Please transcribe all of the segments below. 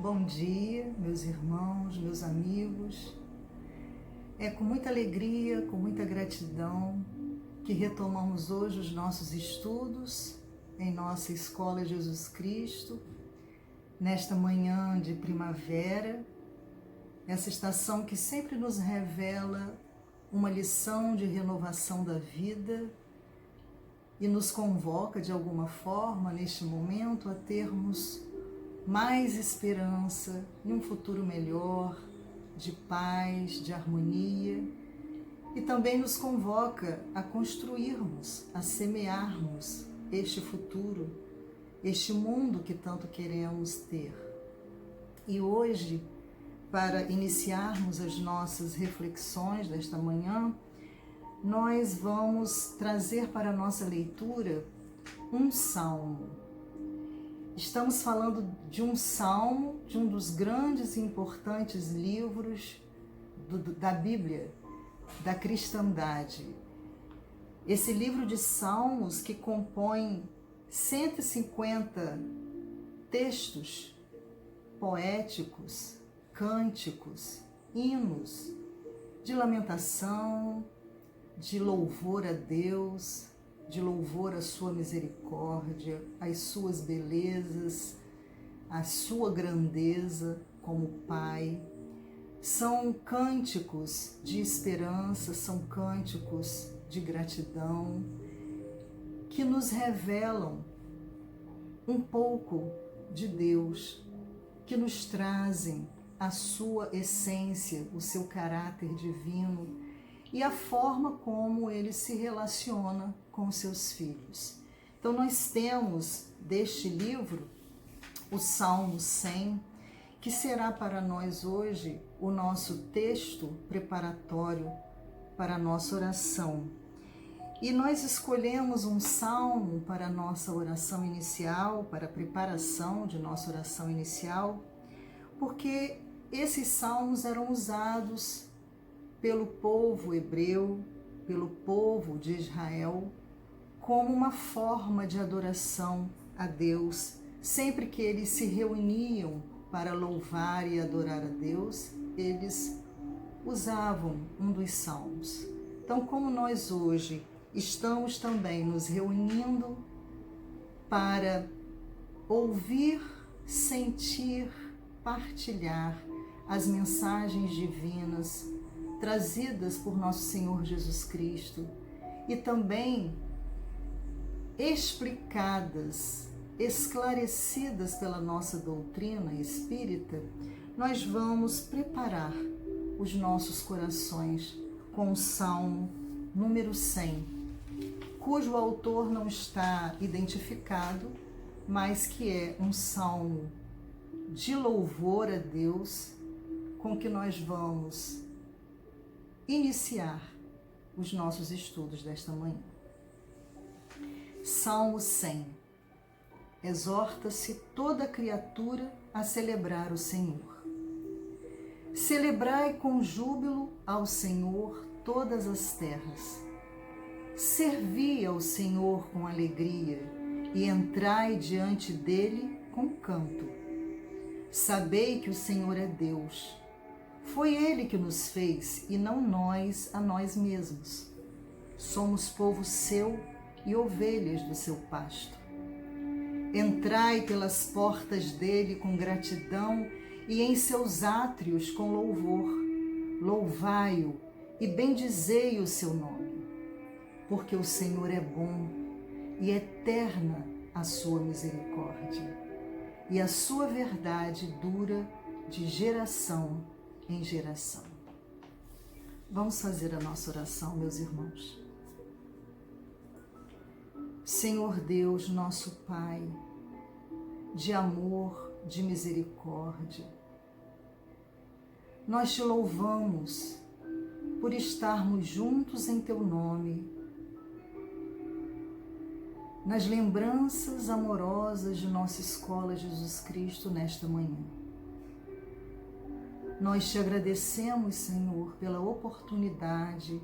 Bom dia, meus irmãos, meus amigos. É com muita alegria, com muita gratidão que retomamos hoje os nossos estudos em nossa Escola Jesus Cristo, nesta manhã de primavera, essa estação que sempre nos revela uma lição de renovação da vida e nos convoca de alguma forma neste momento a termos mais esperança em um futuro melhor, de paz, de harmonia, e também nos convoca a construirmos, a semearmos este futuro, este mundo que tanto queremos ter. E hoje, para iniciarmos as nossas reflexões desta manhã, nós vamos trazer para a nossa leitura um salmo. Estamos falando de um salmo, de um dos grandes e importantes livros da Bíblia, da cristandade. Esse livro de salmos que compõe 150 textos poéticos, cânticos, hinos de lamentação, de louvor a Deus, de louvor à sua misericórdia, às suas belezas, à sua grandeza como Pai. São cânticos de esperança, são cânticos de gratidão, que nos revelam um pouco de Deus, que nos trazem a sua essência, o seu caráter divino, e a forma como ele se relaciona com os seus filhos. Então nós temos deste livro o Salmo 100, que será para nós hoje o nosso texto preparatório para a nossa oração. E nós escolhemos um salmo para a nossa oração inicial, para a preparação de nossa oração inicial, porque esses salmos eram usados pelo povo hebreu, pelo povo de Israel, como uma forma de adoração a Deus. Sempre que eles se reuniam para louvar e adorar a Deus, eles usavam um dos salmos. Então, como nós hoje estamos também nos reunindo para ouvir, sentir, partilhar as mensagens divinas trazidas por nosso Senhor Jesus Cristo e também explicadas, esclarecidas pela nossa doutrina espírita, nós vamos preparar os nossos corações com o Salmo número 100, cujo autor não está identificado, mas que é um salmo de louvor a Deus, com que nós vamos iniciar os nossos estudos desta manhã. Salmo 100. Exorta-se toda criatura a celebrar o Senhor. Celebrai com júbilo ao Senhor todas as terras. Servi ao Senhor com alegria e entrai diante dele com canto. Sabei que o Senhor é Deus. Foi Ele que nos fez e não nós a nós mesmos. Somos povo seu e ovelhas do seu pasto. Entrai pelas portas dele com gratidão e em seus átrios com louvor. Louvai-o e bendizei o seu nome, porque o Senhor é bom e eterna a sua misericórdia, e a sua verdade dura de geração em geração. Vamos fazer a nossa oração, meus irmãos. Senhor Deus, nosso Pai, de amor, de misericórdia, nós te louvamos por estarmos juntos em teu nome, nas lembranças amorosas de nossa Escola Jesus Cristo nesta manhã. Nós te agradecemos, Senhor, pela oportunidade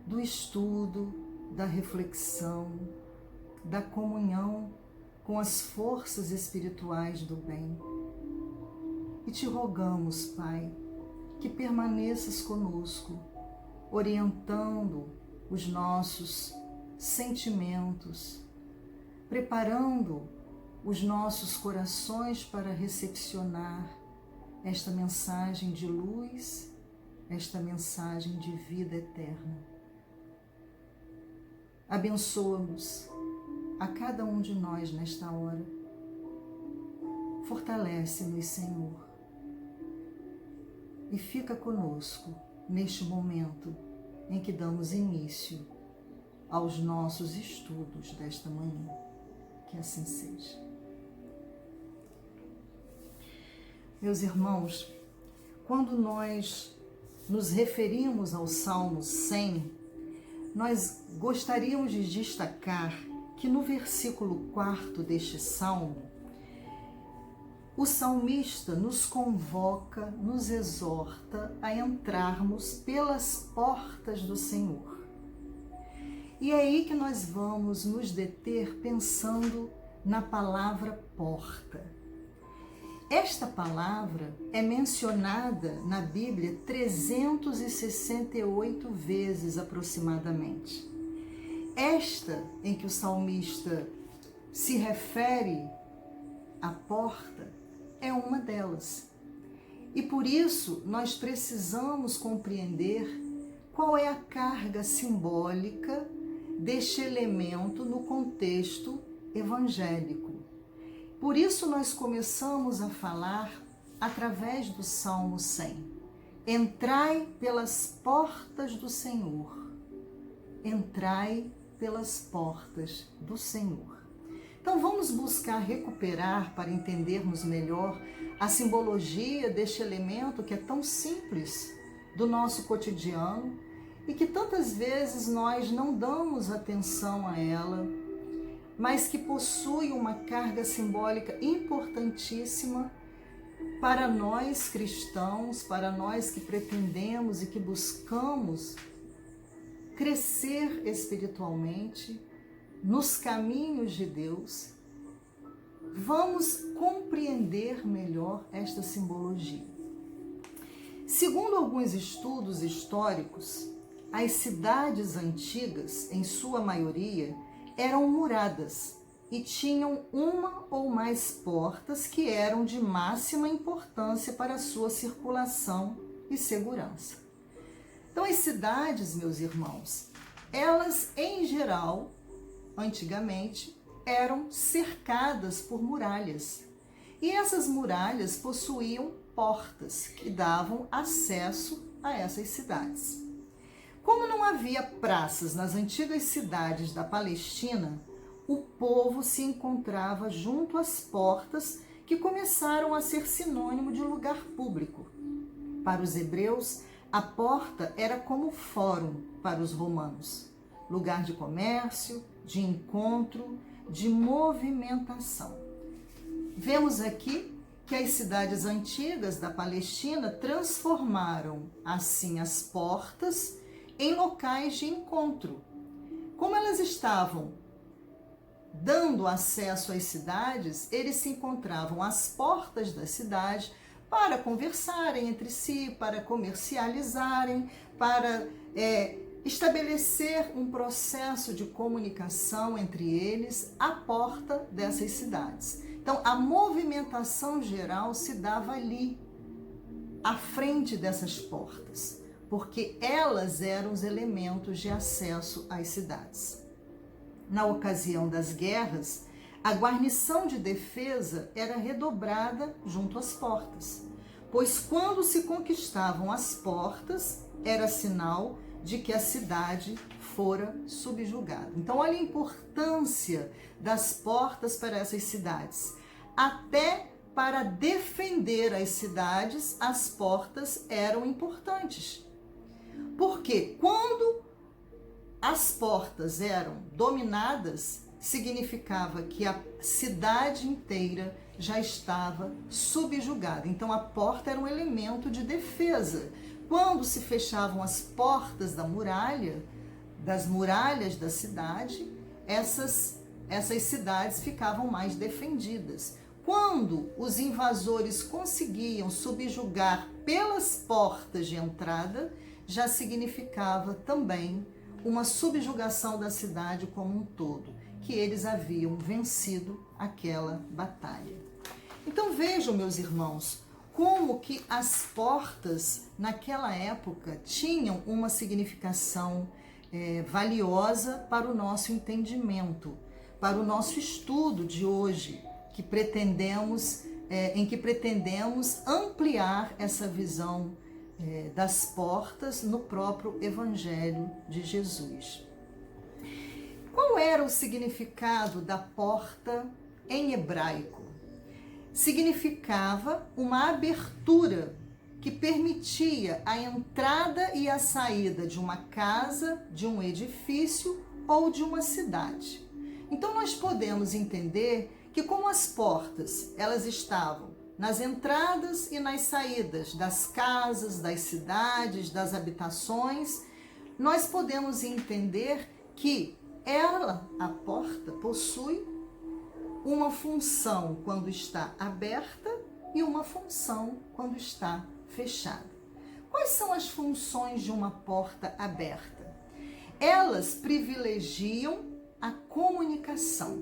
do estudo, da reflexão, da comunhão com as forças espirituais do bem. e te rogamos, Pai, que permaneças conosco, orientando os nossos sentimentos, preparando os nossos corações para recepcionar esta mensagem de luz, esta mensagem de vida eterna. Abençoa-nos a cada um de nós nesta hora. Fortalece-nos, Senhor, e fica conosco neste momento em que damos início aos nossos estudos desta manhã. Que assim seja. Meus irmãos, quando nós nos referimos ao Salmo 100, nós gostaríamos de destacar que no versículo 4 deste salmo, o salmista nos convoca, nos exorta a entrarmos pelas portas do Senhor. E é aí que nós vamos nos deter pensando na palavra porta. Esta palavra é mencionada na Bíblia 368 vezes aproximadamente. Esta em que o salmista se refere à porta é uma delas. E por isso nós precisamos compreender qual é a carga simbólica deste elemento no contexto evangélico. Por isso nós começamos a falar através do Salmo 100. Entrai pelas portas do Senhor. Entrai pelas portas do Senhor. Então vamos buscar recuperar para entendermos melhor a simbologia deste elemento que é tão simples do nosso cotidiano e que tantas vezes nós não damos atenção a ela, mas que possui uma carga simbólica importantíssima para nós cristãos, para nós que pretendemos e que buscamos crescer espiritualmente nos caminhos de Deus. Vamos compreender melhor esta simbologia. Segundo alguns estudos históricos, as cidades antigas, em sua maioria, eram muradas e tinham uma ou mais portas que eram de máxima importância para a sua circulação e segurança. Então, as cidades, meus irmãos, elas, em geral, antigamente, eram cercadas por muralhas. E essas muralhas possuíam portas que davam acesso a essas cidades. Como não havia praças nas antigas cidades da Palestina, o povo se encontrava junto às portas que começaram a ser sinônimo de lugar público. Para os hebreus, a porta era como fórum para os romanos, lugar de comércio, de encontro, de movimentação. Vemos aqui que as cidades antigas da Palestina transformaram assim as portas em locais de encontro. Como elas estavam dando acesso às cidades, eles se encontravam às portas da cidade para conversarem entre si, para comercializarem, para estabelecer um processo de comunicação entre eles à porta dessas cidades. Então, a movimentação geral se dava ali, à frente dessas portas, porque elas eram os elementos de acesso às cidades. Na ocasião das guerras, a guarnição de defesa era redobrada junto às portas, pois quando se conquistavam as portas, era sinal de que a cidade fora subjugada. Então, olha a importância das portas para essas cidades. Até para defender as cidades, as portas eram importantes. Porque quando as portas eram dominadas, significava que a cidade inteira já estava subjugada. Então, a porta era um elemento de defesa. Quando se fechavam as portas da muralha, das muralhas da cidade, essas cidades ficavam mais defendidas. quando os invasores conseguiam subjugar pelas portas de entrada, já significava também uma subjugação da cidade como um todo, que eles haviam vencido aquela batalha. Então vejam, meus irmãos, como que as portas naquela época tinham uma significação valiosa para o nosso entendimento, para o nosso estudo de hoje, em que pretendemos ampliar essa visão das portas no próprio Evangelho de Jesus. Qual era o significado da porta em hebraico? Significava uma abertura que permitia a entrada e a saída de uma casa, de um edifício ou de uma cidade. Então nós podemos entender que como as portas, elas estavam nas entradas e nas saídas das casas, das cidades, das habitações, nós podemos entender que ela, a porta, possui uma função quando está aberta e uma função quando está fechada. Quais são as funções de uma porta aberta? Elas privilegiam a comunicação,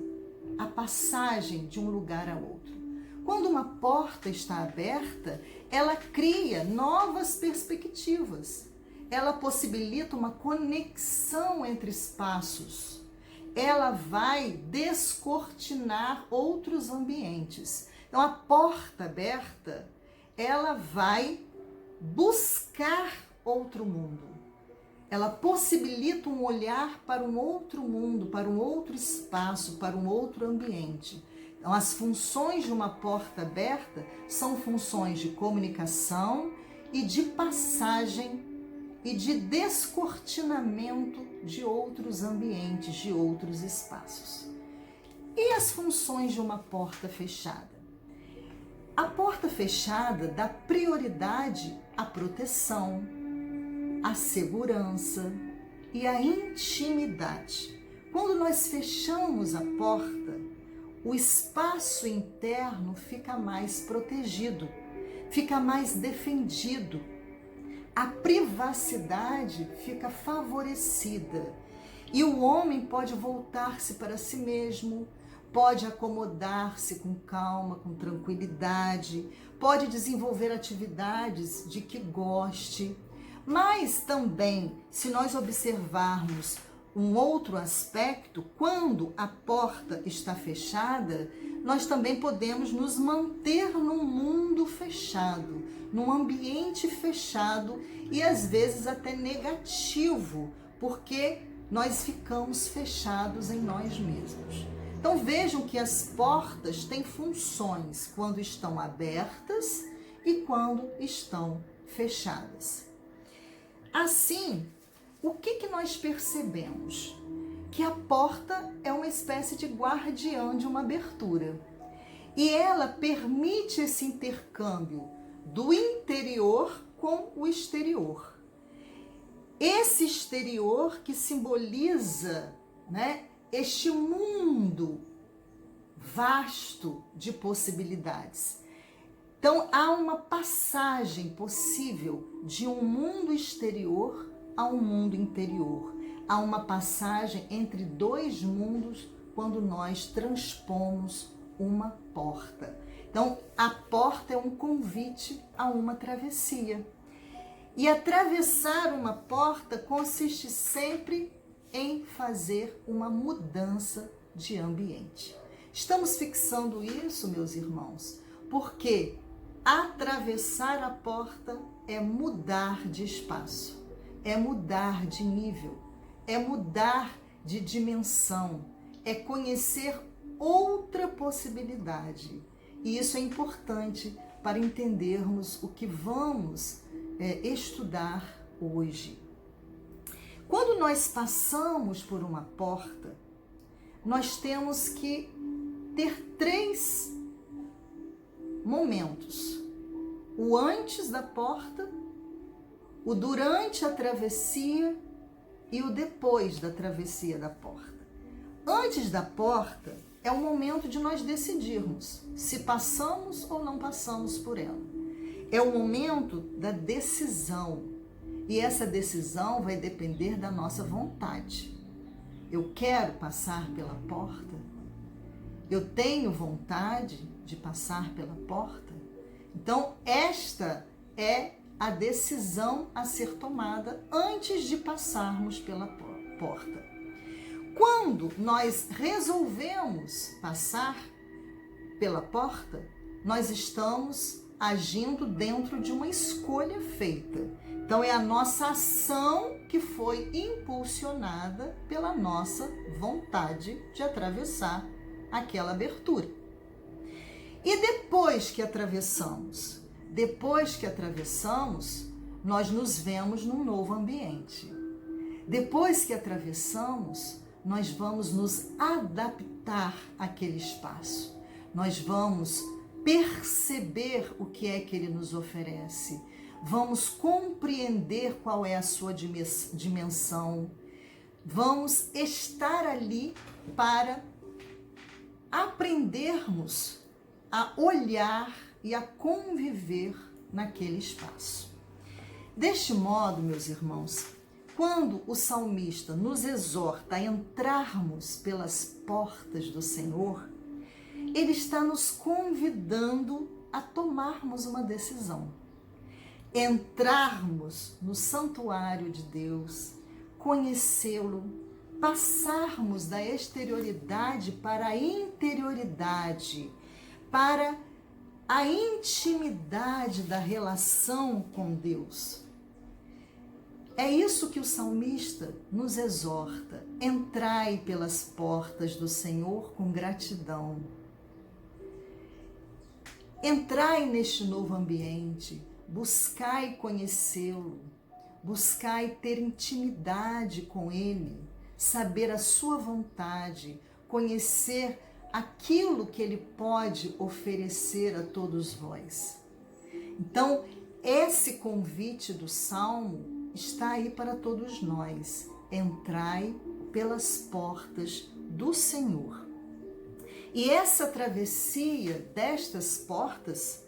a passagem de um lugar a outro. Quando uma porta está aberta, ela cria novas perspectivas. Ela possibilita uma conexão entre espaços. Ela vai descortinar outros ambientes. Então, a porta aberta, ela vai buscar outro mundo. Ela possibilita um olhar para um outro mundo, para um outro espaço, para um outro ambiente. Então, as funções de uma porta aberta são funções de comunicação e de passagem e de descortinamento de outros ambientes, de outros espaços. E as funções de uma porta fechada? A porta fechada dá prioridade à proteção, à segurança e à intimidade. Quando nós fechamos a porta, o espaço interno fica mais protegido, fica mais defendido. A privacidade fica favorecida e o homem pode voltar-se para si mesmo, pode acomodar-se com calma, com tranquilidade, pode desenvolver atividades de que goste. Mas também, se nós observarmos um outro aspecto, quando a porta está fechada, nós também podemos nos manter num mundo fechado, num ambiente fechado e às vezes até negativo, porque nós ficamos fechados em nós mesmos. Então vejam que as portas têm funções quando estão abertas e quando estão fechadas. Assim, o que nós percebemos? Que a porta é uma espécie de guardiã de uma abertura. E ela permite esse intercâmbio do interior com o exterior. Esse exterior que simboliza, este mundo vasto de possibilidades. Então, há uma passagem possível de um mundo exterior a um mundo interior. Há uma passagem entre dois mundos quando nós transpomos uma porta. Então, a porta é um convite a uma travessia. E atravessar uma porta consiste sempre em fazer uma mudança de ambiente. Estamos fixando isso, meus irmãos, porque atravessar a porta é mudar de espaço, é mudar de nível, é mudar de dimensão, é conhecer outra possibilidade. E isso é importante para entendermos o que vamos estudar hoje. Quando nós passamos por uma porta, nós temos que ter 3 momentos: o antes da porta, o durante a travessia e o depois da travessia da porta. Antes da porta, é o momento de nós decidirmos se passamos ou não passamos por ela. É o momento da decisão. E essa decisão vai depender da nossa vontade. Eu quero passar pela porta? Eu tenho vontade de passar pela porta? Então, esta é a decisão a ser tomada antes de passarmos pela porta. Quando nós resolvemos passar pela porta, nós estamos agindo dentro de uma escolha feita. Então, é a nossa ação que foi impulsionada pela nossa vontade de atravessar aquela abertura. E depois que atravessamos, nós nos vemos num novo ambiente. Depois que atravessamos, nós vamos nos adaptar àquele espaço. Nós vamos perceber o que é que ele nos oferece. Vamos compreender qual é a sua dimensão. Vamos estar ali para aprendermos a olhar e a conviver naquele espaço. Deste modo, meus irmãos, quando o salmista nos exorta a entrarmos pelas portas do Senhor, ele está nos convidando a tomarmos uma decisão. Entrarmos no santuário de Deus, conhecê-lo, passarmos da exterioridade para a interioridade, para a intimidade da relação com Deus. É isso que o salmista nos exorta. Entrai pelas portas do Senhor com gratidão. Entrai neste novo ambiente, buscai conhecê-lo, buscai ter intimidade com Ele, saber a sua vontade, conhecer aquilo que Ele pode oferecer a todos vós. Então, esse convite do Salmo está aí para todos nós. Entrai pelas portas do Senhor. E essa travessia destas portas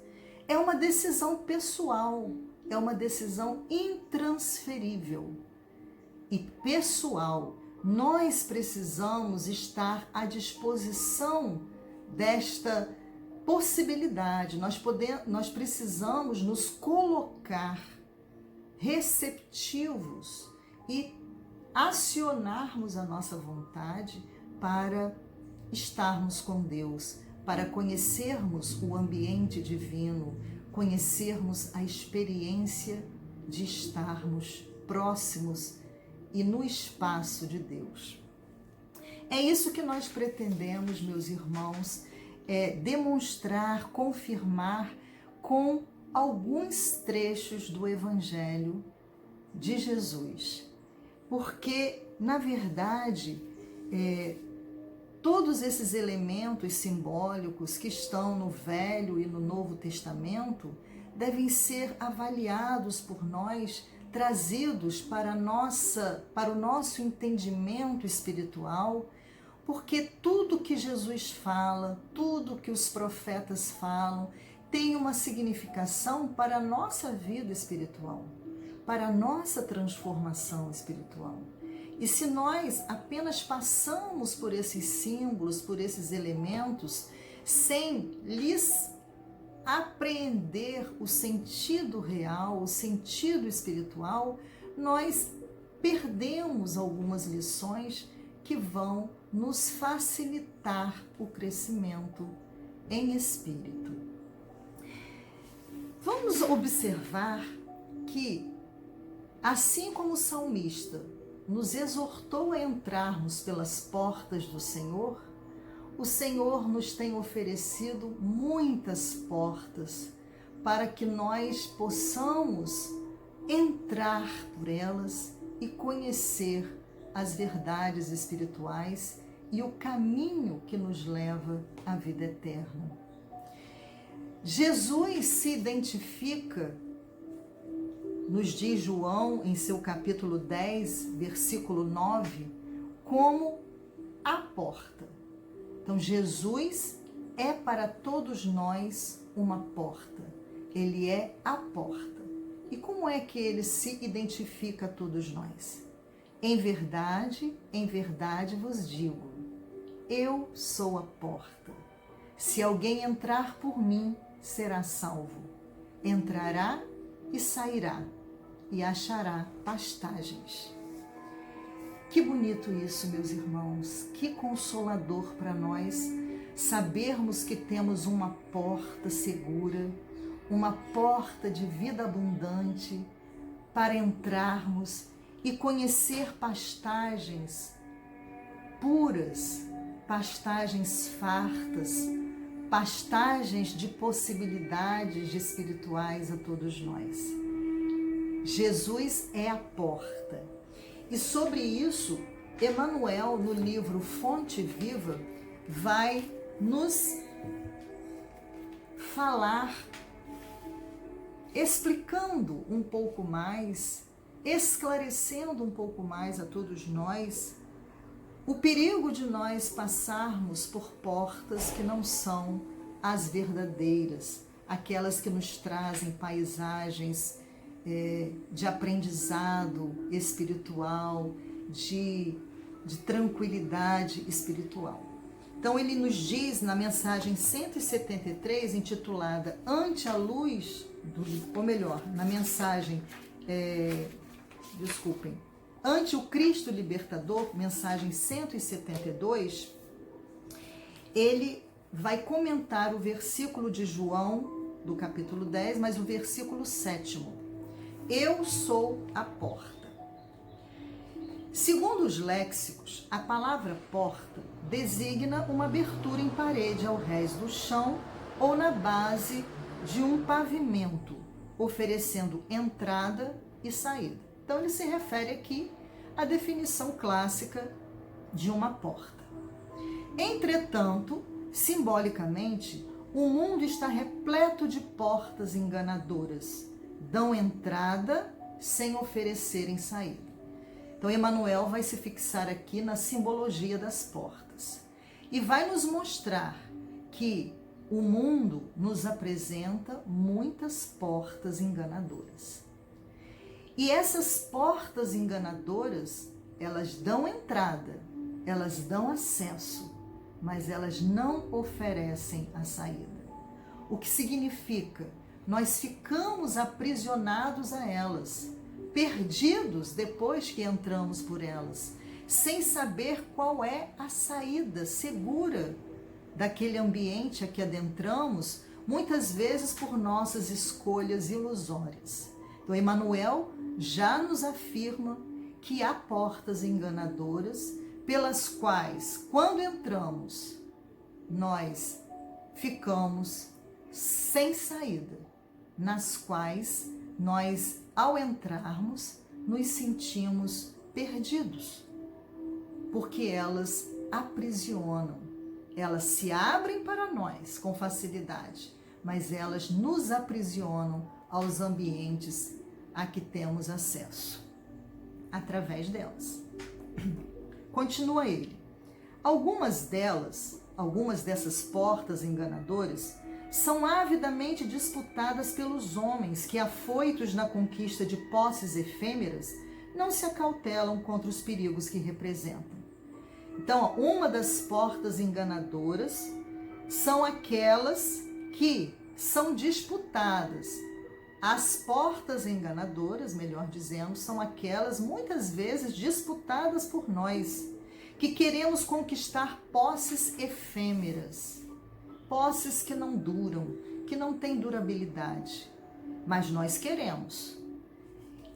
é uma decisão pessoal, é uma decisão intransferível e pessoal. Nós precisamos estar à disposição desta possibilidade. Nós precisamos nos colocar receptivos e acionarmos a nossa vontade para estarmos com Deus, para conhecermos o ambiente divino, conhecermos a experiência de estarmos próximos e no espaço de Deus. É isso que nós pretendemos, meus irmãos, demonstrar, confirmar com alguns trechos do Evangelho de Jesus. Porque, na verdade, todos esses elementos simbólicos que estão no Velho e no Novo Testamento devem ser avaliados por nós, trazidos para o nosso entendimento espiritual, porque tudo que Jesus fala, tudo que os profetas falam, tem uma significação para a nossa vida espiritual, para a nossa transformação espiritual. E se nós apenas passamos por esses símbolos, por esses elementos, sem lhes apreender o sentido real, o sentido espiritual, nós perdemos algumas lições que vão nos facilitar o crescimento em espírito. Vamos observar que, assim como o salmista nos exortou a entrarmos pelas portas do Senhor, o Senhor nos tem oferecido muitas portas para que nós possamos entrar por elas e conhecer as verdades espirituais e o caminho que nos leva à vida eterna. Jesus se identifica, nos diz João, em seu capítulo 10, versículo 9, como a porta. Então, Jesus é para todos nós uma porta. Ele é a porta. E como é que ele se identifica a todos nós? Em verdade vos digo, eu sou a porta. Se alguém entrar por mim, será salvo. Entrará e sairá, e achará pastagens. Que bonito isso, meus irmãos, que consolador para nós sabermos que temos uma porta segura, uma porta de vida abundante para entrarmos e conhecer pastagens puras, pastagens fartas, pastagens de possibilidades espirituais a todos nós. Jesus é a porta. E sobre isso, Emmanuel, no livro Fonte Viva, vai nos falar, explicando um pouco mais, esclarecendo um pouco mais a todos nós, o perigo de nós passarmos por portas que não são as verdadeiras, aquelas que nos trazem paisagens de aprendizado espiritual, de tranquilidade espiritual. Então ele nos diz na mensagem 173, intitulada Ante a Luz, ou melhor, na mensagem, Ante o Cristo Libertador, mensagem 172, ele vai comentar o versículo de João, do capítulo 10, mas o versículo 7. Eu sou a porta. Segundo os léxicos, a palavra porta designa uma abertura em parede ao rés do chão ou na base de um pavimento, oferecendo entrada e saída. Então ele se refere aqui à definição clássica de uma porta. Entretanto, simbolicamente, o mundo está repleto de portas enganadoras, dão entrada sem oferecerem saída. Então, Emmanuel vai se fixar aqui na simbologia das portas e vai nos mostrar que o mundo nos apresenta muitas portas enganadoras. E essas portas enganadoras, elas dão entrada, elas dão acesso, mas elas não oferecem a saída. O que significa? Nós ficamos aprisionados a elas, perdidos depois que entramos por elas, sem saber qual é a saída segura daquele ambiente a que adentramos, muitas vezes por nossas escolhas ilusórias. Então, Emmanuel já nos afirma que há portas enganadoras pelas quais, quando entramos, nós ficamos sem saída, nas quais nós, ao entrarmos, nos sentimos perdidos, porque elas aprisionam, elas se abrem para nós com facilidade, mas elas nos aprisionam aos ambientes a que temos acesso, através delas. Continua ele. Algumas dessas portas enganadoras são avidamente disputadas pelos homens que, afoitos na conquista de posses efêmeras, não se acautelam contra os perigos que representam. Então, uma das portas enganadoras são aquelas que são disputadas. As portas enganadoras, melhor dizendo, são aquelas muitas vezes disputadas por nós, que queremos conquistar posses efêmeras, posses que não duram, que não têm durabilidade, mas nós queremos.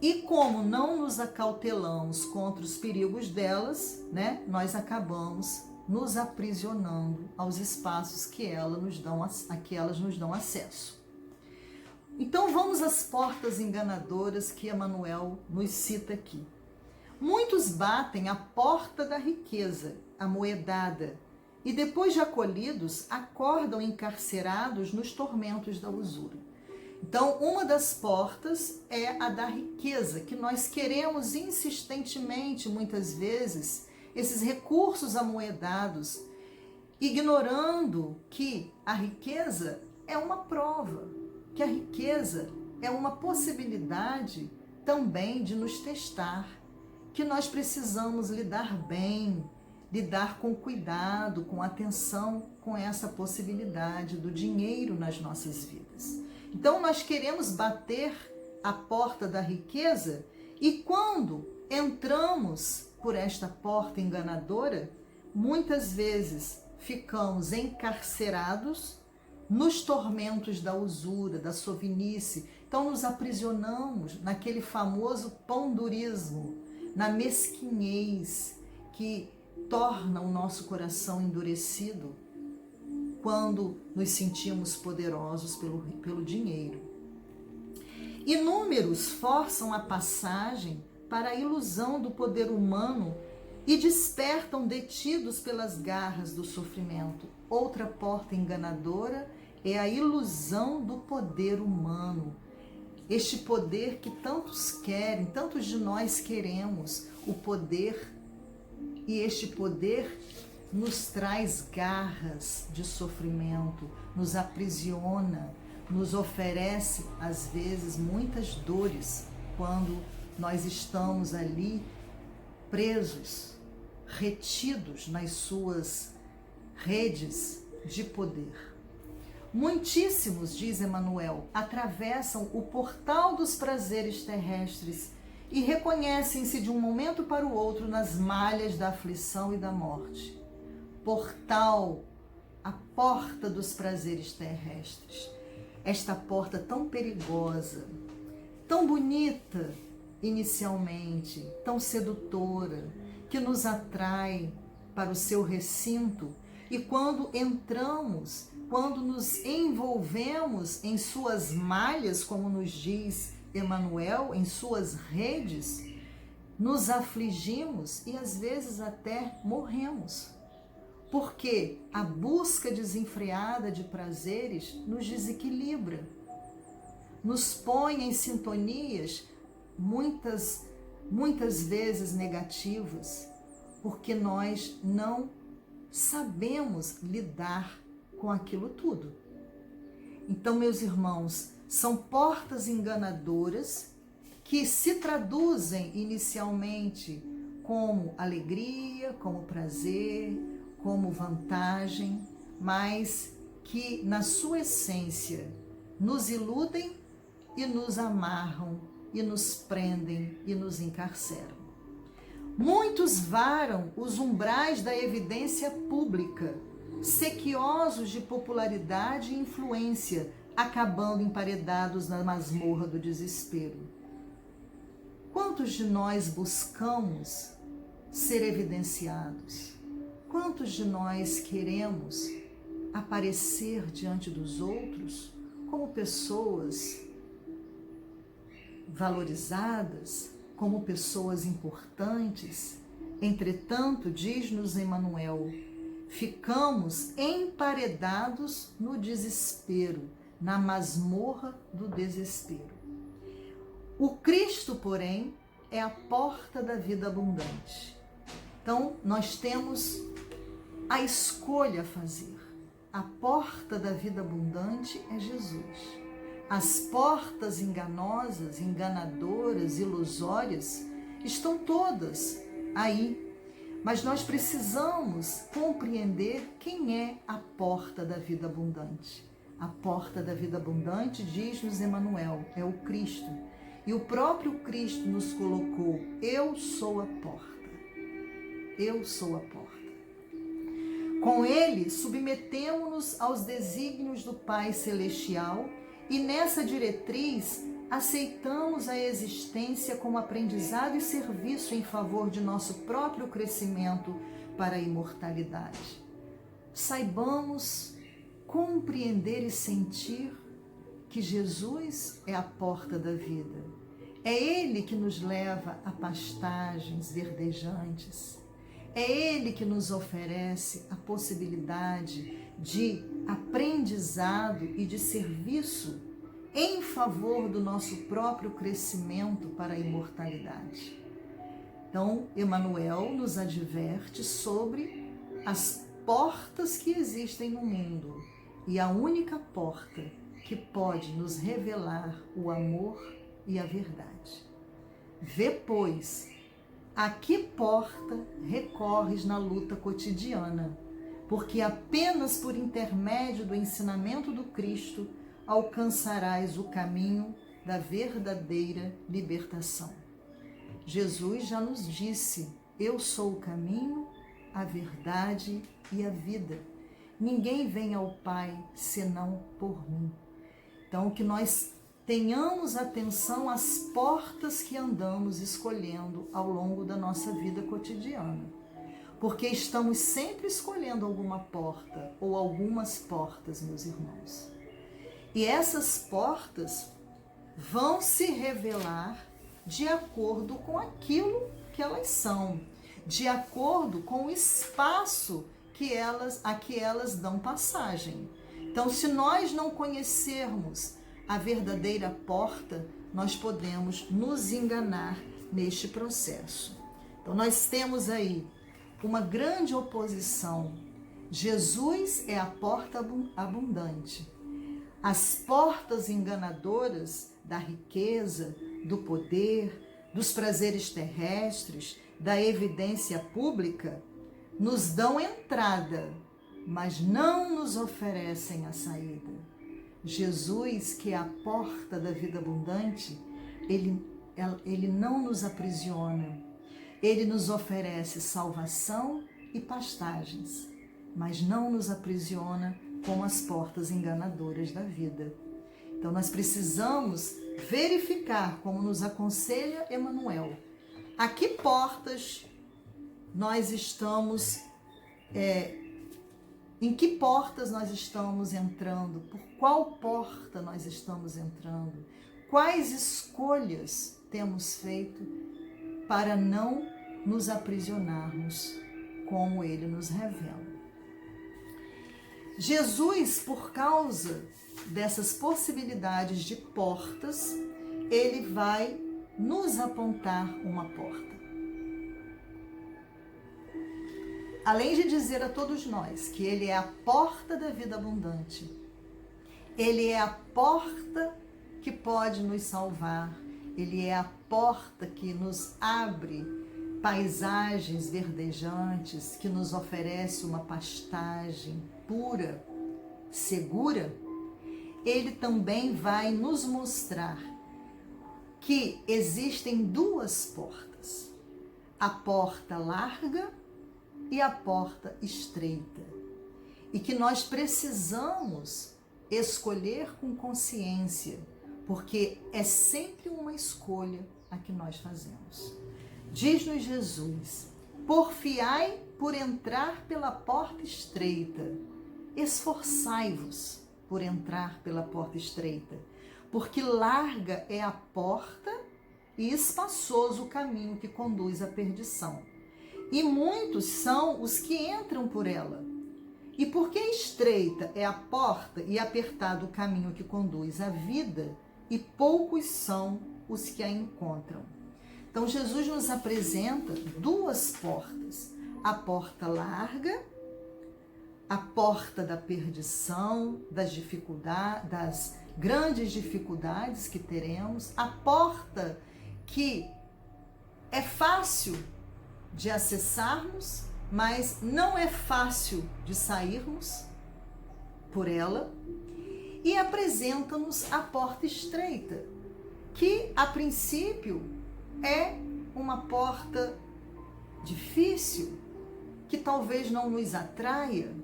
E como não nos acautelamos contra os perigos delas, nós acabamos nos aprisionando aos espaços a que elas nos dão acesso. Então vamos às portas enganadoras que Emmanuel nos cita aqui. Muitos batem a porta da riqueza, amoedada, e depois de acolhidos, acordam encarcerados nos tormentos da usura. Então, uma das portas é a da riqueza, que nós queremos insistentemente, muitas vezes, esses recursos amoedados, ignorando que a riqueza é uma prova, que a riqueza é uma possibilidade também de nos testar, que nós precisamos lidar bem, lidar com cuidado, com atenção com essa possibilidade do dinheiro nas nossas vidas. Então nós queremos bater a porta da riqueza e quando entramos por esta porta enganadora, muitas vezes ficamos encarcerados nos tormentos da usura, da sovinice. Então nos aprisionamos naquele famoso pandurismo, na mesquinhez que torna o nosso coração endurecido quando nos sentimos poderosos pelo dinheiro. Inúmeros forçam a passagem para a ilusão do poder humano e despertam detidos pelas garras do sofrimento. Outra porta enganadora é a ilusão do poder humano. Este poder que tantos querem, tantos de nós queremos, o poder, e este poder nos traz garras de sofrimento, nos aprisiona, nos oferece, às vezes, muitas dores quando nós estamos ali presos, retidos nas suas redes de poder. Muitíssimos, diz Emmanuel, atravessam o portal dos prazeres terrestres e reconhecem-se de um momento para o outro nas malhas da aflição e da morte. Portal, a porta dos prazeres terrestres. Esta porta tão perigosa, tão bonita inicialmente, tão sedutora, que nos atrai para o seu recinto, e quando entramos, quando nos envolvemos em suas malhas, como nos diz Emmanuel, em suas redes, nos afligimos e às vezes até morremos. Porque a busca desenfreada de prazeres nos desequilibra, nos põe em sintonias muitas vezes negativas, porque nós não sabemos lidar com aquilo tudo. Então, meus irmãos, são portas enganadoras que se traduzem inicialmente como alegria, como prazer, como vantagem, mas que na sua essência nos iludem e nos amarram e nos prendem e nos encarceram. Muitos varam os umbrais da evidência pública, sequiosos de popularidade e influência, acabando emparedados na masmorra do desespero. Quantos de nós buscamos ser evidenciados? Quantos de nós queremos aparecer diante dos outros como pessoas valorizadas, como pessoas importantes? Entretanto, diz-nos Emmanuel, ficamos emparedados no desespero, na masmorra do desespero. O Cristo, porém, é a porta da vida abundante. Então, nós temos a escolha a fazer. A porta da vida abundante é Jesus. As portas enganosas, enganadoras, ilusórias, estão todas aí. Mas nós precisamos compreender quem é a porta da vida abundante. A porta da vida abundante, diz-nos Emmanuel, é o Cristo. E o próprio Cristo nos colocou, eu sou a porta. Eu sou a porta. Com ele, submetemo-nos aos desígnios do Pai Celestial e nessa diretriz aceitamos a existência como aprendizado e serviço em favor de nosso próprio crescimento para a imortalidade. Saibamos compreender e sentir que Jesus é a porta da vida. É Ele que nos leva a pastagens verdejantes. É Ele que nos oferece a possibilidade de aprendizado e de serviço em favor do nosso próprio crescimento para a imortalidade. Então, Emmanuel nos adverte sobre as portas que existem no mundo e a única porta que pode nos revelar o amor e a verdade. Vê, pois, a que porta recorres na luta cotidiana, porque apenas por intermédio do ensinamento do Cristo alcançarás o caminho da verdadeira libertação. Jesus já nos disse: eu sou o caminho, a verdade e a vida. Ninguém vem ao Pai senão por mim. Então, que nós tenhamos atenção às portas que andamos escolhendo ao longo da nossa vida cotidiana. Porque estamos sempre escolhendo alguma porta ou algumas portas, meus irmãos. E essas portas vão se revelar de acordo com aquilo que elas são, de acordo com o espaço a que elas dão passagem. Então, se nós não conhecermos a verdadeira porta, nós podemos nos enganar neste processo. Então, nós temos aí uma grande oposição. Jesus é a porta abundante. As portas enganadoras da riqueza, do poder, dos prazeres terrestres, da evidência pública, nos dão entrada, mas não nos oferecem a saída. Jesus, que é a porta da vida abundante, ele não nos aprisiona. Ele nos oferece salvação e pastagens, mas não nos aprisiona com as portas enganadoras da vida. Então nós precisamos verificar, como nos aconselha Emmanuel, a que portas nós estamos, em que portas nós estamos entrando, por qual porta nós estamos entrando, quais escolhas temos feito para não nos aprisionarmos, como ele nos revela. Jesus, por causa dessas possibilidades de portas, ele vai nos apontar uma porta. Além de dizer a todos nós que ele é a porta da vida abundante, ele é a porta que pode nos salvar, ele é a porta que nos abre paisagens verdejantes, que nos oferece uma pastagem pura, segura. Ele também vai nos mostrar que existem duas portas, a porta larga e a porta estreita, e que nós precisamos escolher com consciência, porque é sempre uma escolha a que nós fazemos. Diz-nos Jesus: porfiai por entrar pela porta estreita, esforçai-vos por entrar pela porta estreita, porque larga é a porta e espaçoso o caminho que conduz à perdição. E muitos são os que entram por ela. E porque estreita é a porta e apertado o caminho que conduz à vida, e poucos são os que a encontram. Então Jesus nos apresenta duas portas: a porta larga, a porta da perdição, das dificuldades, das grandes dificuldades que teremos, a porta que é fácil de acessarmos, mas não é fácil de sairmos por ela, e apresenta-nos a porta estreita, que a princípio é uma porta difícil, que talvez não nos atraia,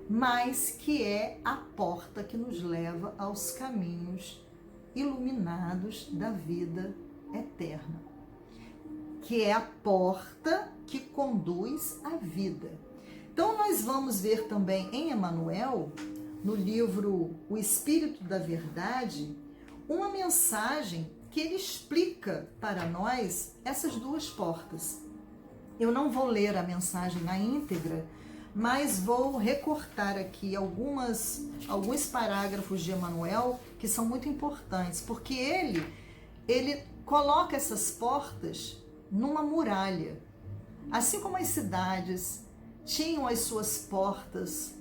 mas que é a porta que nos leva aos caminhos iluminados da vida eterna, que é a porta que conduz à vida. Então nós vamos ver também em Emmanuel, no livro O Espírito da Verdade, uma mensagem que ele explica para nós essas duas portas. Eu não vou ler a mensagem na íntegra, mas vou recortar aqui alguns parágrafos de Emmanuel que são muito importantes, porque ele coloca essas portas numa muralha. Assim como as cidades tinham as suas portas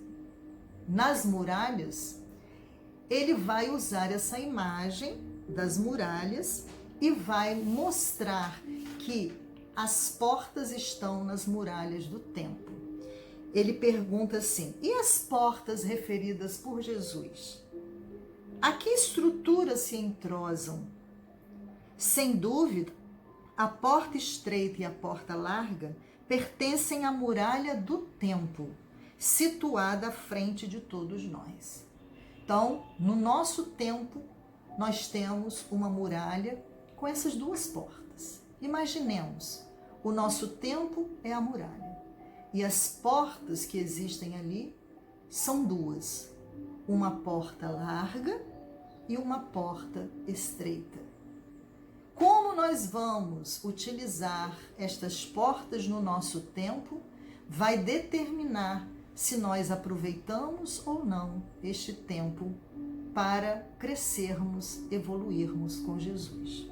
nas muralhas, ele vai usar essa imagem das muralhas e vai mostrar que as portas estão nas muralhas do templo. Ele pergunta assim: e as portas referidas por Jesus? A que estrutura se entrosam? Sem dúvida, a porta estreita e a porta larga pertencem à muralha do templo, situada à frente de todos nós. Então, no nosso templo, nós temos uma muralha com essas duas portas. Imaginemos, o nosso templo é a muralha e as portas que existem ali são duas, uma porta larga e uma porta estreita. Como nós vamos utilizar estas portas no nosso templo vai determinar se nós aproveitamos ou não este tempo para crescermos, evoluirmos com Jesus.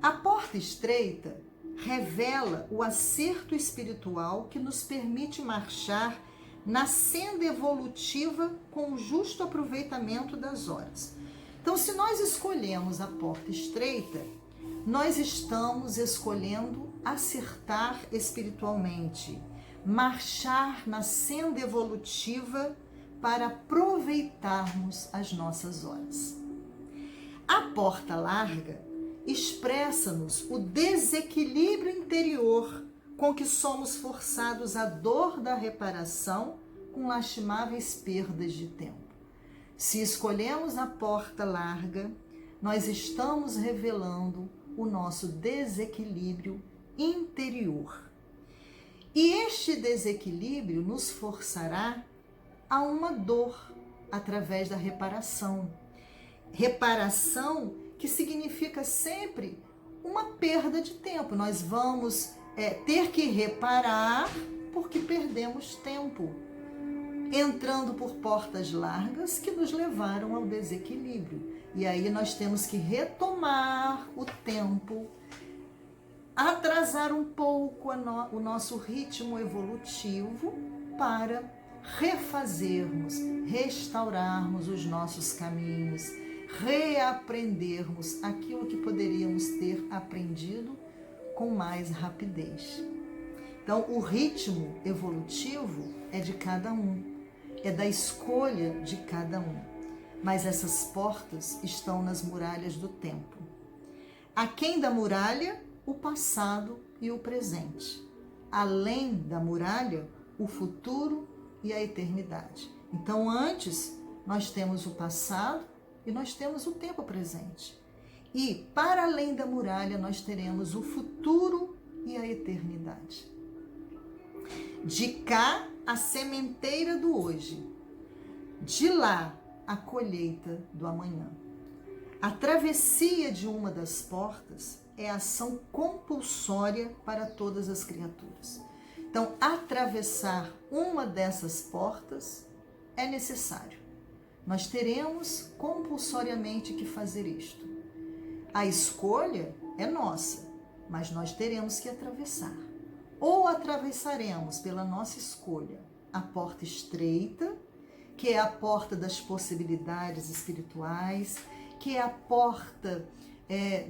A porta estreita revela o acerto espiritual que nos permite marchar na senda evolutiva com o justo aproveitamento das horas. Então, se nós escolhemos a porta estreita, nós estamos escolhendo acertar espiritualmente, marchar na senda evolutiva para aproveitarmos as nossas horas. A porta larga expressa-nos o desequilíbrio interior com que somos forçados à dor da reparação com lastimáveis perdas de tempo. Se escolhemos a porta larga, nós estamos revelando o nosso desequilíbrio interior. E este desequilíbrio nos forçará a uma dor através da reparação. Reparação que significa sempre uma perda de tempo. Nós vamos ter que reparar porque perdemos tempo, entrando por portas largas que nos levaram ao desequilíbrio. E aí nós temos que retomar o tempo, atrasar um pouco o nosso ritmo evolutivo para refazermos, restaurarmos os nossos caminhos, reaprendermos aquilo que poderíamos ter aprendido com mais rapidez. Então, o ritmo evolutivo é de cada um, é da escolha de cada um. Mas essas portas estão nas muralhas do tempo. Aquém da muralha, o passado e o presente. Além da muralha, o futuro e a eternidade. Então, antes, nós temos o passado e nós temos o tempo presente. E, para além da muralha, nós teremos o futuro e a eternidade. De cá, a sementeira do hoje. De lá, a colheita do amanhã. A travessia de uma das portas é ação compulsória para todas as criaturas. Então, atravessar uma dessas portas é necessário. Nós teremos compulsoriamente que fazer isto. A escolha é nossa, mas nós teremos que atravessar. Ou atravessaremos pela nossa escolha a porta estreita, que é a porta das possibilidades espirituais, que é a porta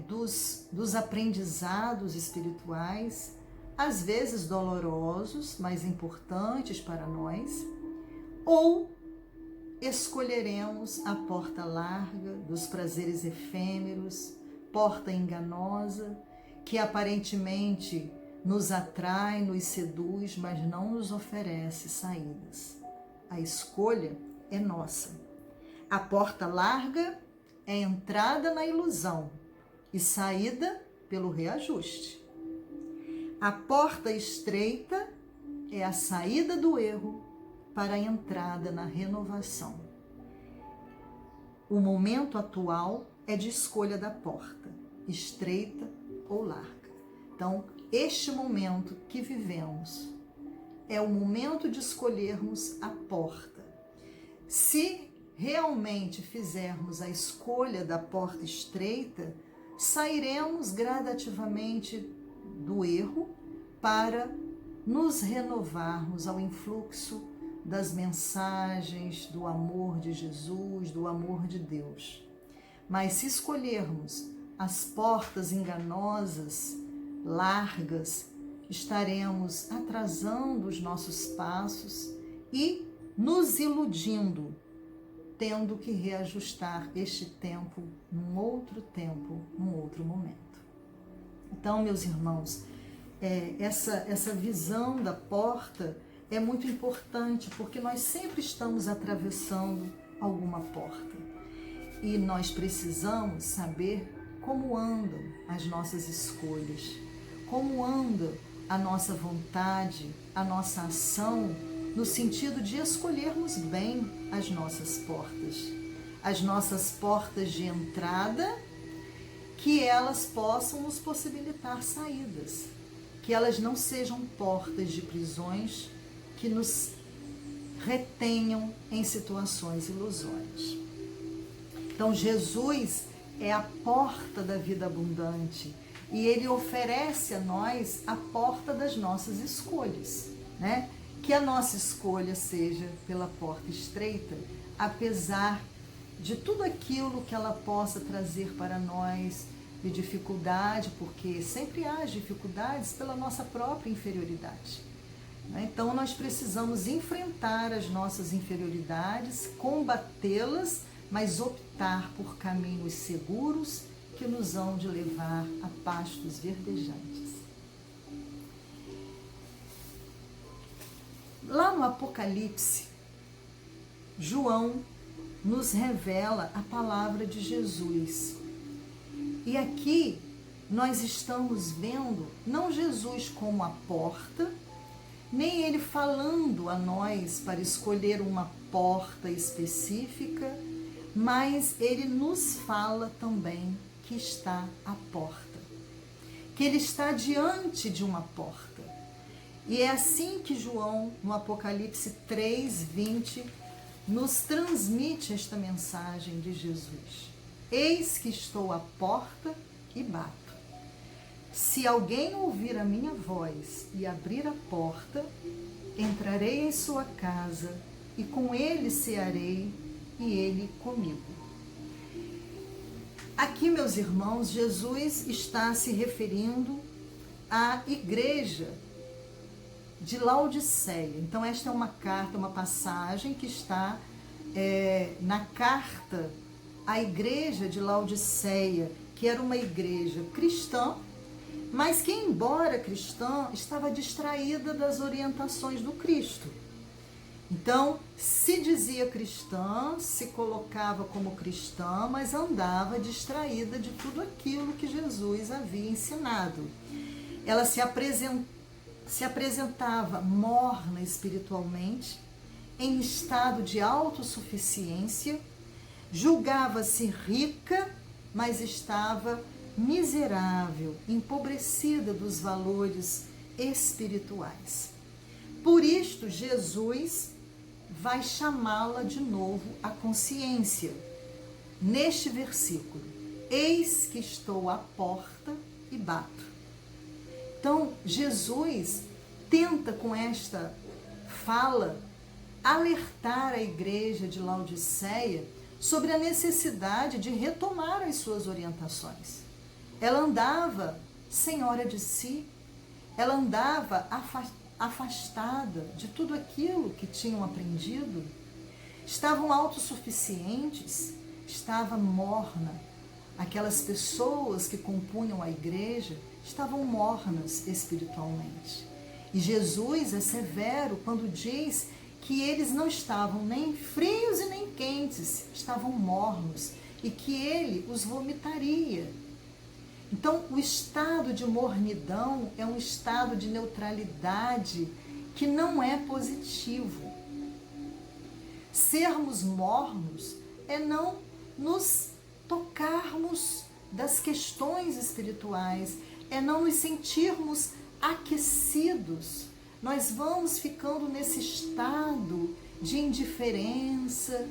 dos aprendizados espirituais, às vezes dolorosos, mas importantes para nós, ou escolheremos a porta larga dos prazeres efêmeros, porta enganosa, que aparentemente nos atrai, nos seduz, mas não nos oferece saídas. A escolha é nossa. A porta larga é entrada na ilusão e saída pelo reajuste. A porta estreita é a saída do erro para a entrada na renovação. O momento atual é de escolha da porta, estreita ou larga. Então, este momento que vivemos é o momento de escolhermos a porta. Se realmente fizermos a escolha da porta estreita, sairemos gradativamente do erro para nos renovarmos ao influxo das mensagens do amor de Jesus, do amor de Deus. Mas se escolhermos as portas enganosas, largas, estaremos atrasando os nossos passos e nos iludindo, tendo que reajustar este tempo, num outro momento. Então, meus irmãos, essa visão da porta é muito importante, porque nós sempre estamos atravessando alguma porta. E nós precisamos saber como andam as nossas escolhas, como anda a nossa vontade, a nossa ação, no sentido de escolhermos bem as nossas portas de entrada, que elas possam nos possibilitar saídas, que elas não sejam portas de prisões que nos retenham em situações ilusórias. Então, Jesus é a porta da vida abundante e Ele oferece a nós a porta das nossas escolhas, né? Que a nossa escolha seja pela porta estreita, apesar de tudo aquilo que ela possa trazer para nós de dificuldade, porque sempre há dificuldades pela nossa própria inferioridade. Então, nós precisamos enfrentar as nossas inferioridades, combatê-las, mas optar por caminhos seguros que nos hão de levar a pastos verdejantes. Lá no Apocalipse, João nos revela a palavra de Jesus. E aqui nós estamos vendo não Jesus como a porta, nem ele falando a nós para escolher uma porta específica, mas ele nos fala também que está à porta, que ele está diante de uma porta. E é assim que João, no Apocalipse 3:20, nos transmite esta mensagem de Jesus. Eis que estou à porta e bato. Se alguém ouvir a minha voz e abrir a porta, entrarei em sua casa e com ele cearei e ele comigo. Aqui, meus irmãos, Jesus está se referindo à igreja de Laodiceia. Então, esta é uma carta, uma passagem que está na carta à igreja de Laodiceia, que era uma igreja cristã, mas que, embora cristã, estava distraída das orientações do Cristo. Então, se dizia cristã, se colocava como cristã, mas andava distraída de tudo aquilo que Jesus havia ensinado. Ela se apresentava morna espiritualmente, em estado de autossuficiência, julgava-se rica, mas estava miserável, empobrecida dos valores espirituais. Por isto, Jesus vai chamá-la de novo à consciência. Neste versículo, eis que estou à porta e bato. Então, Jesus tenta com esta fala alertar a igreja de Laodiceia sobre a necessidade de retomar as suas orientações. Ela andava senhora de si, ela andava afastada de tudo aquilo que tinham aprendido, estavam autossuficientes, estava morna. Aquelas pessoas que compunham a igreja estavam mornas espiritualmente. E Jesus é severo quando diz que eles não estavam nem frios e nem quentes, estavam mornos e que ele os vomitaria. Então, o estado de mornidão é um estado de neutralidade que não é positivo. Sermos mornos é não nos tocarmos das questões espirituais, é não nos sentirmos aquecidos. Nós vamos ficando nesse estado de indiferença,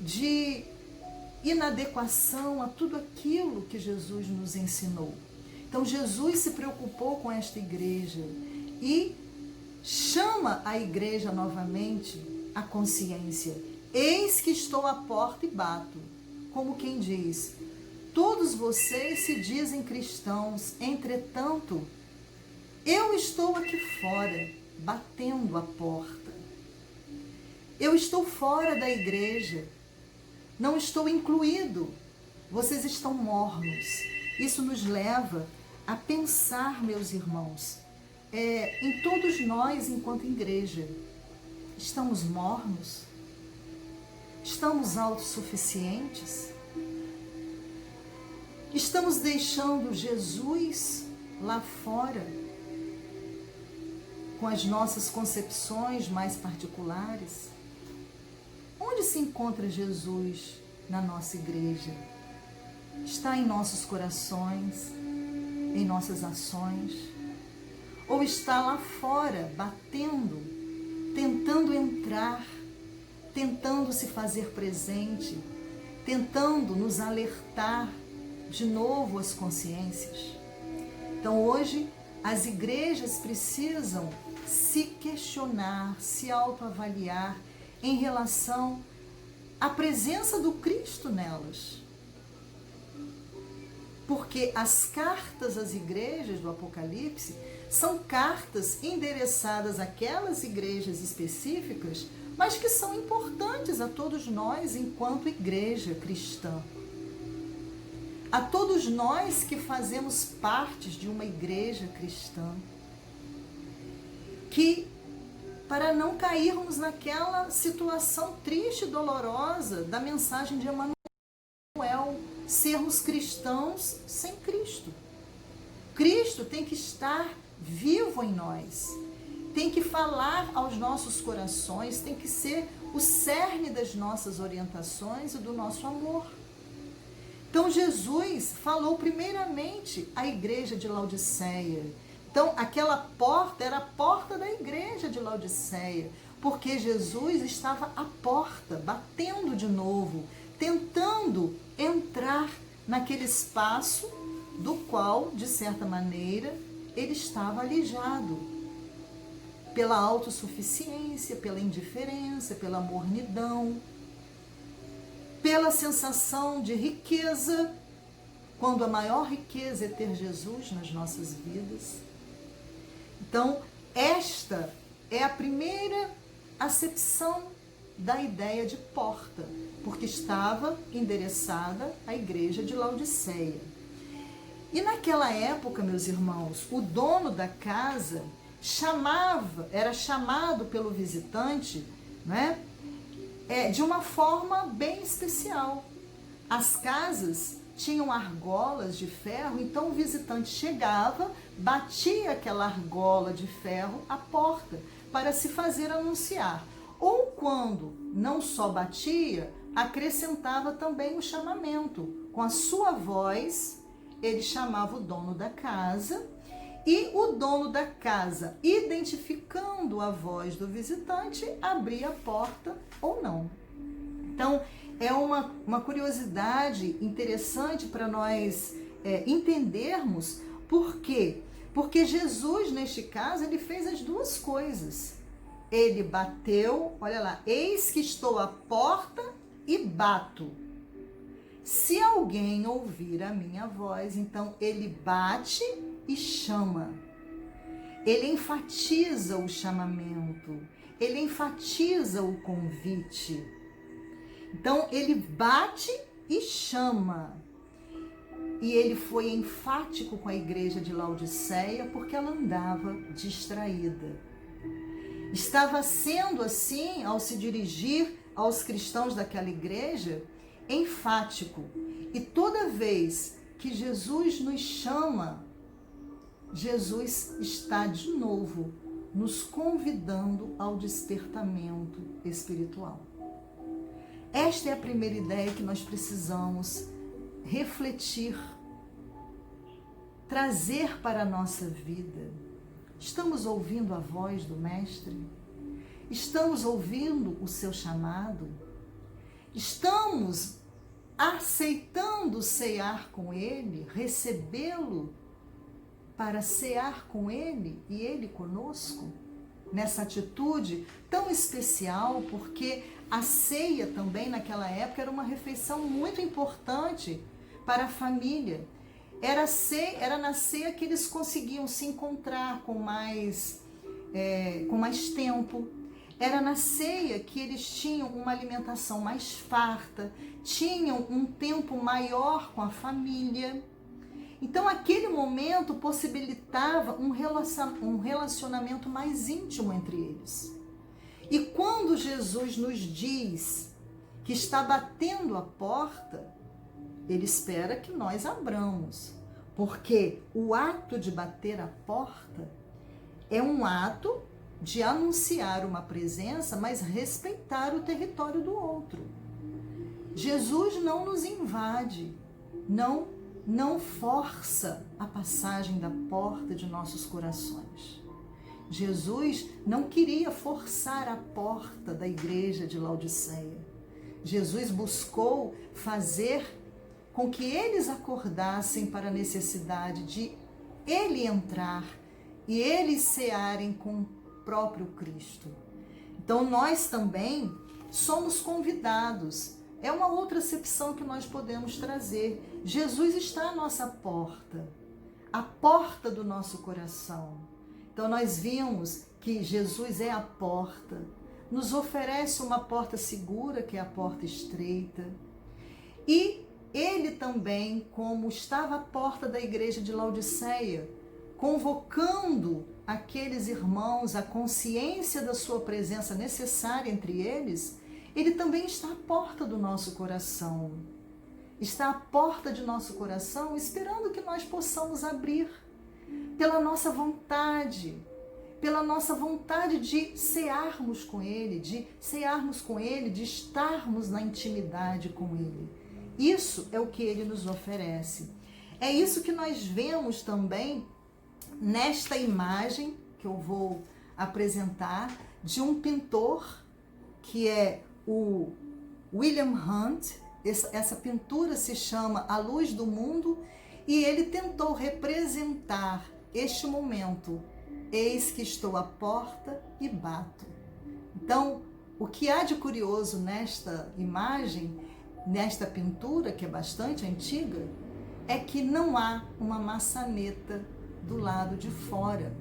de inadequação a tudo aquilo que Jesus nos ensinou. Então, Jesus se preocupou com esta igreja e chama a igreja novamente à consciência. Eis que estou à porta e bato, como quem diz, todos vocês se dizem cristãos, entretanto, eu estou aqui fora, batendo a porta. Eu estou fora da igreja, não estou incluído, vocês estão mornos. Isso nos leva a pensar, meus irmãos, em todos nós enquanto igreja. Estamos mornos? Estamos autossuficientes? Estamos deixando Jesus lá fora, com as nossas concepções mais particulares? Onde se encontra Jesus na nossa igreja? Está em nossos corações, em nossas ações? Ou está lá fora, batendo, tentando entrar, tentando se fazer presente, tentando nos alertar de novo as consciências? Então hoje as igrejas precisam se questionar, se autoavaliar em relação à presença do Cristo nelas. Porque as cartas às igrejas do Apocalipse são cartas endereçadas àquelas igrejas específicas, mas que são importantes a todos nós enquanto igreja cristã. A todos nós que fazemos parte de uma igreja cristã. Que, para não cairmos naquela situação triste e dolorosa da mensagem de Emmanuel, sermos cristãos sem Cristo. Cristo tem que estar vivo em nós, tem que falar aos nossos corações, tem que ser o cerne das nossas orientações e do nosso amor. Então Jesus falou primeiramente à igreja de Laodiceia. Então aquela porta era a porta da igreja de Laodiceia, porque Jesus estava à porta, batendo de novo, tentando entrar naquele espaço do qual, de certa maneira, ele estava alijado pela autossuficiência, pela indiferença, pela mornidão, pela sensação de riqueza, quando a maior riqueza é ter Jesus nas nossas vidas. Então, esta é a primeira acepção da ideia de porta, porque estava endereçada à igreja de Laodiceia. E naquela época, meus irmãos, o dono da casa era chamado pelo visitante, né, de uma forma bem especial. As casas tinham argolas de ferro, então o visitante chegava, batia aquela argola de ferro à porta para se fazer anunciar. Ou quando não só batia, acrescentava também o chamamento. Com a sua voz, ele chamava o dono da casa, e o dono da casa, identificando a voz do visitante, abria a porta ou não. Então, é uma curiosidade interessante para nós entendermos por quê. Porque Jesus, neste caso, ele fez as duas coisas. Ele bateu, olha lá, eis que estou à porta e bato. Se alguém ouvir a minha voz, então ele bate e chama. Ele enfatiza o chamamento, ele enfatiza o convite. Então ele bate e chama. E ele foi enfático com a igreja de Laodiceia porque ela andava distraída. Estava sendo assim, ao se dirigir aos cristãos daquela igreja, enfático. E toda vez que Jesus nos chama, Jesus está de novo nos convidando ao despertamento espiritual. Esta é a primeira ideia que nós precisamos refletir, trazer para a nossa vida. Estamos ouvindo a voz do Mestre? Estamos ouvindo o seu chamado? Estamos aceitando cear com Ele, recebê-lo para cear com Ele e Ele conosco, nessa atitude tão especial, porque a ceia também naquela época era uma refeição muito importante para a família. Era na ceia que eles conseguiam se encontrar com mais tempo. Era na ceia que eles tinham uma alimentação mais farta, tinham um tempo maior com a família. Então, aquele momento possibilitava um relacionamento mais íntimo entre eles. E quando Jesus nos diz que está batendo a porta, Ele espera que nós abramos, porque o ato de bater a porta é um ato de anunciar uma presença, mas respeitar o território do outro. Jesus não nos invade, não força a passagem da porta de nossos corações. Jesus não queria forçar a porta da igreja de Laodiceia. Jesus buscou fazer com que eles acordassem para a necessidade de Ele entrar e eles cearem com o próprio Cristo. Então nós também somos convidados. É uma outra acepção que nós podemos trazer. Jesus está à nossa porta, a porta do nosso coração. Então nós vimos que Jesus é a porta, nos oferece uma porta segura, que é a porta estreita. E Ele também, como estava à porta da igreja de Laodiceia, convocando aqueles irmãos à consciência da sua presença necessária entre eles, Ele também está à porta do nosso coração. Está à porta de nosso coração, esperando que nós possamos abrir pela nossa vontade de cearmos com Ele, de estarmos na intimidade com Ele. Isso é o que Ele nos oferece. É isso que nós vemos também nesta imagem que eu vou apresentar de um pintor que é o William Hunt. Essa pintura se chama A Luz do Mundo e ele tentou representar este momento. Eis que estou à porta e bato. Então, o que há de curioso nesta imagem, nesta pintura, que é bastante antiga, é que não há uma maçaneta do lado de fora.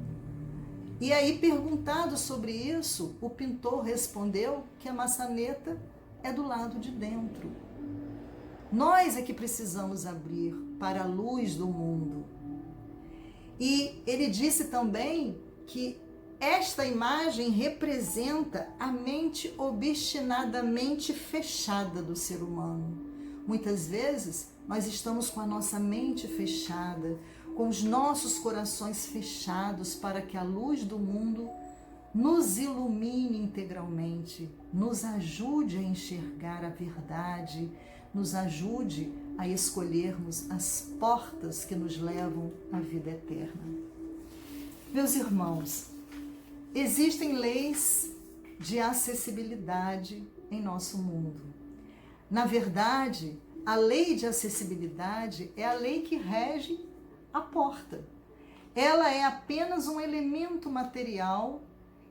E aí, perguntado sobre isso, o pintor respondeu que a maçaneta é do lado de dentro. Nós é que precisamos abrir para a luz do mundo. E ele disse também que esta imagem representa a mente obstinadamente fechada do ser humano. Muitas vezes nós estamos com a nossa mente fechada, com os nossos corações fechados para que a luz do mundo nos ilumine integralmente, nos ajude a enxergar a verdade, nos ajude a escolhermos as portas que nos levam à vida eterna. Meus irmãos, existem leis de acessibilidade em nosso mundo. Na verdade, a lei de acessibilidade é a lei que rege a porta. Ela é apenas um elemento material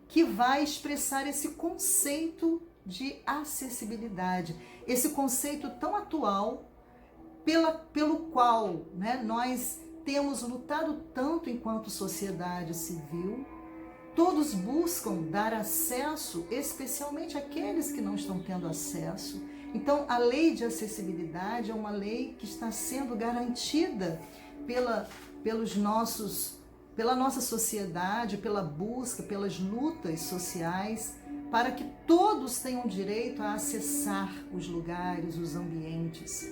que vai expressar esse conceito de acessibilidade, esse conceito tão atual pelo qual, nós temos lutado tanto enquanto sociedade civil. Todos buscam dar acesso, especialmente aqueles que não estão tendo acesso. Então, a lei de acessibilidade é uma lei que está sendo garantida pela nossa sociedade, pela busca, pelas lutas sociais, para que todos tenham direito a acessar os lugares, os ambientes.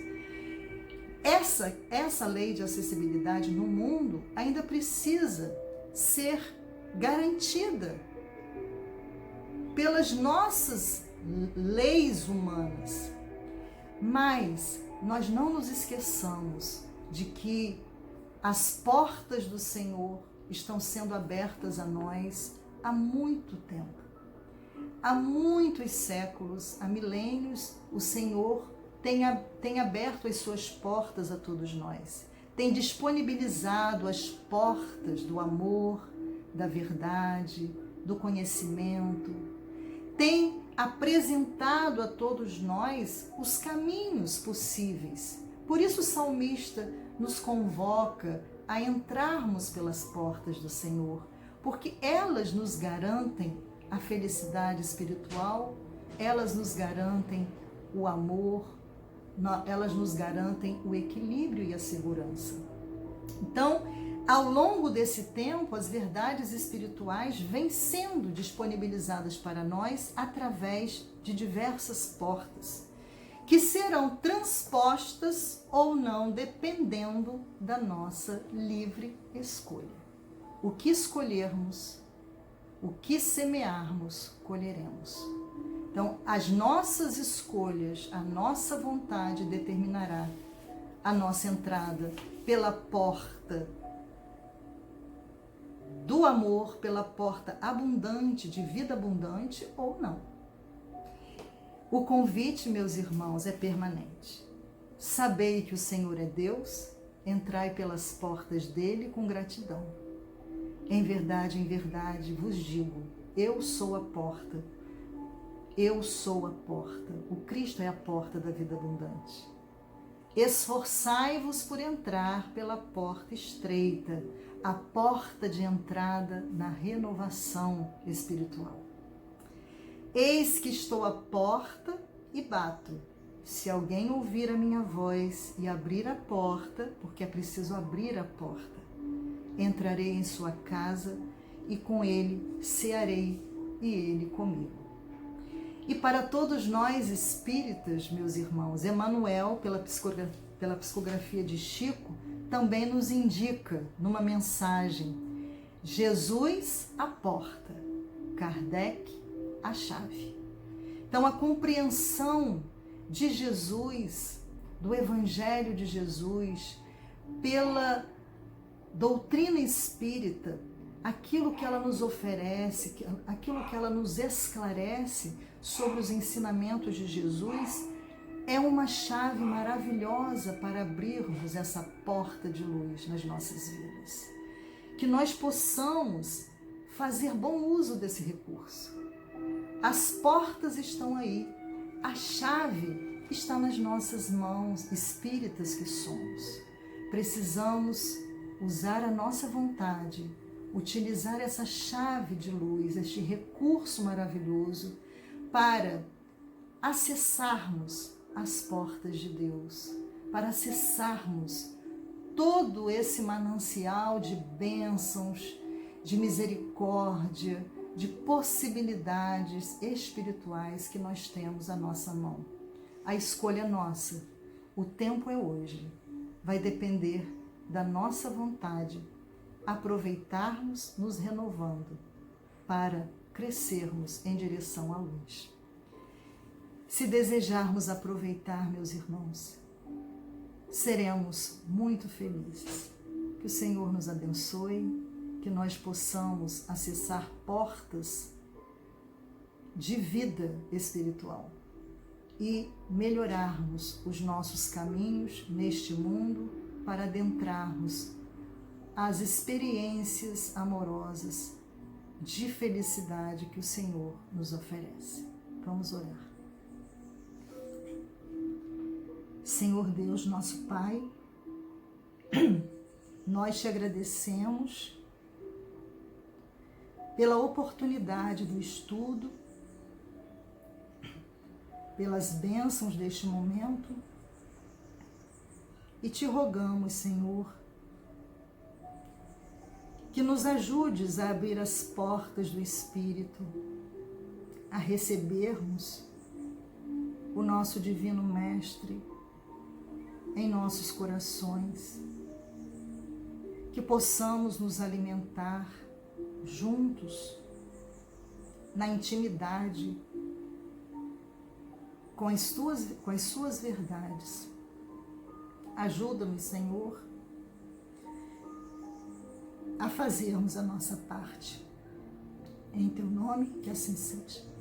Essa lei de acessibilidade no mundo ainda precisa ser garantida pelas nossas leis humanas. Mas nós não nos esqueçamos de que as portas do Senhor estão sendo abertas a nós há muito tempo. Há muitos séculos, há milênios, o Senhor tem aberto as suas portas a todos nós. tem disponibilizado as portas do amor, da verdade, do conhecimento, tem apresentado a todos nós os caminhos possíveis. Por isso o salmista nos convoca a entrarmos pelas portas do Senhor, porque elas nos garantem a felicidade espiritual, elas nos garantem o amor, elas nos garantem o equilíbrio e a segurança. Então, ao longo desse tempo, as verdades espirituais vêm sendo disponibilizadas para nós através de diversas portas, que serão transpostas ou não, dependendo da nossa livre escolha. O que escolhermos, o que semearmos, colheremos. Então, as nossas escolhas, a nossa vontade determinará a nossa entrada pela porta do amor, pela porta abundante, de vida abundante ou não. O convite, meus irmãos, é permanente. Sabei que o Senhor é Deus, entrai pelas portas dele com gratidão. Em verdade, vos digo, eu sou a porta. Eu sou a porta. O Cristo é a porta da vida abundante. Esforçai-vos por entrar pela porta estreita, a porta de entrada na renovação espiritual. Eis que estou à porta e bato. Se alguém ouvir a minha voz e abrir a porta, porque é preciso abrir a porta, entrarei em sua casa e com ele cearei e ele comigo. E para todos nós espíritas, meus irmãos, Emmanuel, pela psicografia de Chico, também nos indica numa mensagem: Jesus a porta, Kardec a chave. Então a compreensão de Jesus, do Evangelho de Jesus, pela doutrina espírita, aquilo que ela nos oferece, aquilo que ela nos esclarece sobre os ensinamentos de Jesus, é uma chave maravilhosa para abrirmos essa porta de luz nas nossas vidas. Que nós possamos fazer bom uso desse recurso. As portas estão aí, a chave está nas nossas mãos, espíritas que somos. Precisamos usar a nossa vontade, utilizar essa chave de luz, este recurso maravilhoso para acessarmos as portas de Deus, para acessarmos todo esse manancial de bênçãos, de misericórdia, de possibilidades espirituais que nós temos à nossa mão. A escolha é nossa, o tempo é hoje, vai depender da nossa vontade, aproveitarmos nos renovando para crescermos em direção à luz. Se desejarmos aproveitar, meus irmãos, seremos muito felizes. Que o Senhor nos abençoe, que nós possamos acessar portas de vida espiritual e melhorarmos os nossos caminhos neste mundo para adentrarmos as experiências amorosas de felicidade que o Senhor nos oferece. Vamos orar. Senhor Deus, nosso Pai, nós te agradecemos pela oportunidade do estudo, pelas bênçãos deste momento e te rogamos, Senhor, que nos ajudes a abrir as portas do Espírito, a recebermos o nosso Divino Mestre em nossos corações, que possamos nos alimentar juntos, na intimidade, com as suas verdades. Ajuda-nos, Senhor, a fazermos a nossa parte. Em teu nome, que assim seja.